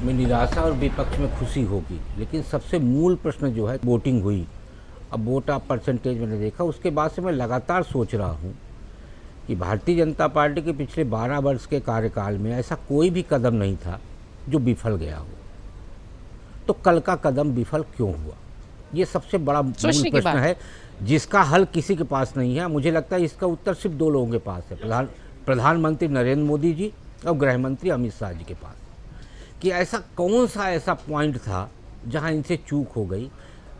में निराशा और विपक्ष में खुशी होगी, लेकिन सबसे मूल प्रश्न जो है वोटिंग हुई। अब वोट आप परसेंटेज मैंने देखा, उसके बाद से मैं लगातार सोच रहा हूँ कि भारतीय जनता पार्टी के पिछले 12 वर्ष के कार्यकाल में ऐसा कोई भी कदम नहीं था जो विफल गया हो। तो कल का कदम विफल क्यों हुआ, ये सबसे बड़ा मूल प्रश्न है जिसका हल किसी के पास नहीं है। मुझे लगता है इसका उत्तर सिर्फ दो लोगों के पास है, प्रधानमंत्री नरेंद्र मोदी जी और गृह मंत्री अमित शाह जी के पास, कि ऐसा कौन सा ऐसा पॉइंट था जहां इनसे चूक हो गई,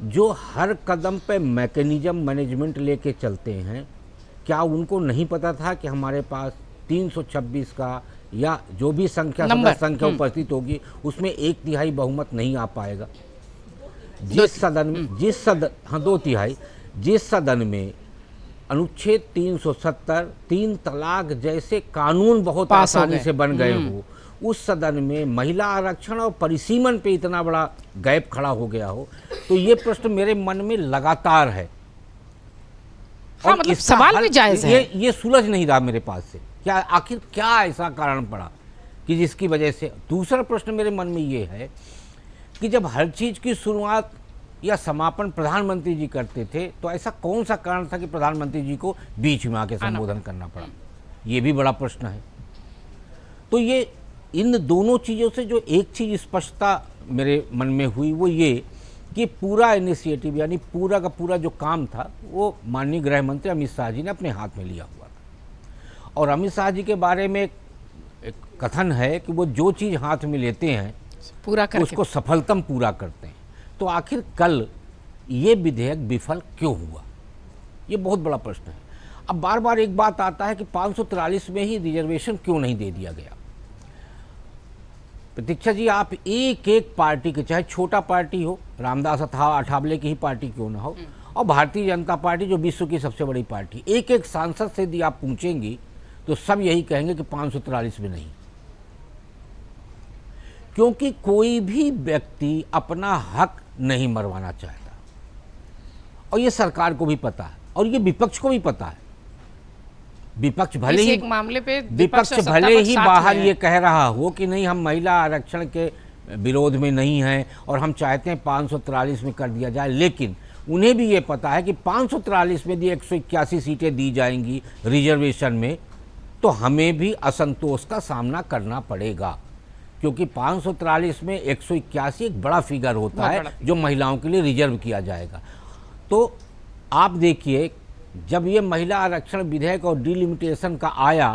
जो हर कदम पे मैकेनिज्म मैनेजमेंट लेके चलते हैं। क्या उनको नहीं पता था कि हमारे पास 326 का या जो भी संख्या उपस्थित होगी उसमें 1/3 बहुमत नहीं आ पाएगा। जिस सदन में अनुच्छेद 370 3 तलाक जैसे कानून बहुत आसानी से बन गए हो, उस सदन में महिला आरक्षण और परिसीमन पे इतना बड़ा गैप खड़ा हो गया हो, तो ये प्रश्न मेरे मन में लगातार है। हाँ, और मतलब सवाल भी जायज है। ये सुलझ नहीं रहा मेरे पास से, क्या आखिर क्या ऐसा कारण पड़ा कि जिसकी वजह से। दूसरा प्रश्न मेरे मन में ये है कि जब हर चीज़ की शुरुआत या समापन प्रधानमंत्री जी करते थे, तो ऐसा कौन सा कारण था कि प्रधानमंत्री जी को बीच में आके संबोधन करना पड़ा, ये भी बड़ा प्रश्न है। तो ये इन दोनों चीज़ों से जो एक चीज़ स्पष्टता मेरे मन में हुई वो ये कि पूरा इनिशिएटिव यानी पूरा का पूरा जो काम था वो माननीय गृह मंत्री अमित शाह जी ने अपने हाथ में लिया हुआ था। और अमित शाह जी के बारे में एक कथन है कि वो जो चीज़ हाथ में लेते हैं पूरा करके उसको सफलतम पूरा करते हैं। तो आखिर कल ये विधेयक विफल क्यों हुआ, ये बहुत बड़ा प्रश्न है। अब बार बार एक बात आता है कि 543 में ही रिजर्वेशन क्यों नहीं दे दिया गया। प्रतीक्षा जी, आप एक एक पार्टी के, चाहे छोटा पार्टी हो, रामदास अठावले की ही पार्टी क्यों ना हो, और भारतीय जनता पार्टी जो विश्व की सबसे बड़ी पार्टी, एक एक सांसद से यदि आप पूछेंगी तो सब यही कहेंगे कि 543 में नहीं। क्योंकि कोई भी व्यक्ति अपना हक नहीं मरवाना चाहता, और ये सरकार को भी पता है और ये विपक्ष को भी पता है। विपक्ष भले ही मामले पे बाहर ये कह रहा हो कि नहीं, हम महिला आरक्षण के विरोध में नहीं हैं और हम चाहते हैं 543 में कर दिया जाए, लेकिन उन्हें भी ये पता है कि 543 में यदि 181 सीटें दी जाएंगी रिजर्वेशन में, तो हमें भी असंतोष का सामना करना पड़ेगा। क्योंकि 543 में 181 एक बड़ा फिगर होता है जो महिलाओं के लिए रिजर्व किया जाएगा। तो आप देखिए, जब ये महिला आरक्षण विधेयक और डिलिमिटेशन का आया,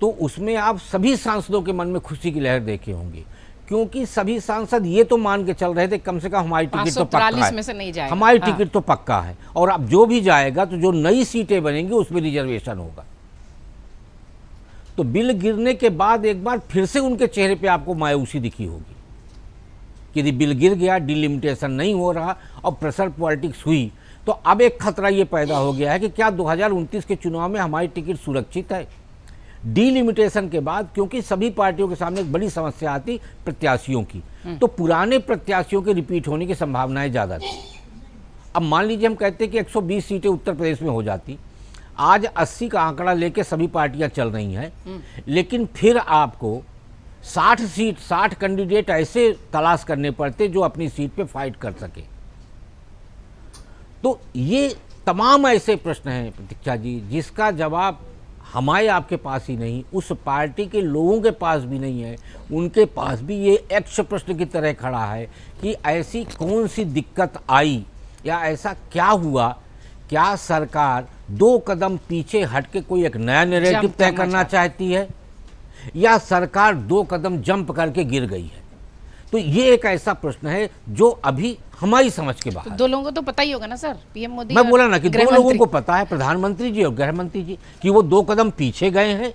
तो उसमें आप सभी सांसदों के मन में खुशी की लहर देखे होंगे, क्योंकि सभी सांसद ये तो मान के चल रहे थे कम से कम हमारी टिकट तो पक्का है, में से नहीं जाएगा। हमारी टिकट तो पक्का है, और अब जो भी जाएगा तो जो नई सीटें बनेंगी उसमें रिजर्वेशन होगा। तो बिल गिरने के बाद एक बार फिर से उनके चेहरे पे आपको मायूसी दिखी होगी कि यदि बिल गिर गया, डिलिमिटेशन नहीं हो रहा और प्रेशर पॉलिटिक्स हुई, तो अब एक खतरा ये पैदा हो गया है कि क्या 2029 के चुनाव में हमारी टिकट सुरक्षित है डिलिमिटेशन के बाद। क्योंकि सभी पार्टियों के सामने एक बड़ी समस्या आती प्रत्याशियों की, तो पुराने प्रत्याशियों के रिपीट होने की संभावनाएं ज़्यादा थी। अब मान लीजिए हम कहते हैं कि 120 सीटें उत्तर प्रदेश में हो जाती, आज 80 का आंकड़ा लेके सभी पार्टियां चल रही हैं, लेकिन फिर आपको 60 कैंडिडेट ऐसे तलाश करने पड़ते जो अपनी सीट पे फाइट कर सके। तो ये तमाम ऐसे प्रश्न हैं प्रतीक्षा जी, जिसका जवाब हमारे आपके पास ही नहीं, उस पार्टी के लोगों के पास भी नहीं है। उनके पास भी ये यक्ष प्रश्न की तरह खड़ा है कि ऐसी कौन सी दिक्कत आई या ऐसा क्या हुआ, क्या सरकार 2 कदम पीछे हट के कोई एक नया नैरेटिव तय करना चाहती है, या सरकार 2 कदम जंप करके गिर गई है। तो ये एक ऐसा प्रश्न है जो अभी हमारी समझ के बाहर। तो 2 लोगों को तो पता ही होगा ना सर, पीएम मोदी। मैं बोला ना कि 2 लोगों को पता है, प्रधानमंत्री जी और गृह मंत्री जी, कि वो 2 कदम पीछे गए हैं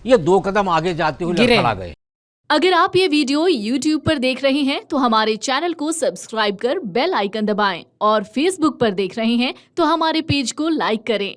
या 2 कदम आगे जाते हुए लड़खड़ा गए। अगर आप ये वीडियो YouTube पर देख रहे हैं तो हमारे चैनल को सब्सक्राइब कर बेल आइकन दबाएं, और Facebook पर देख रहे हैं तो हमारे पेज को लाइक करें।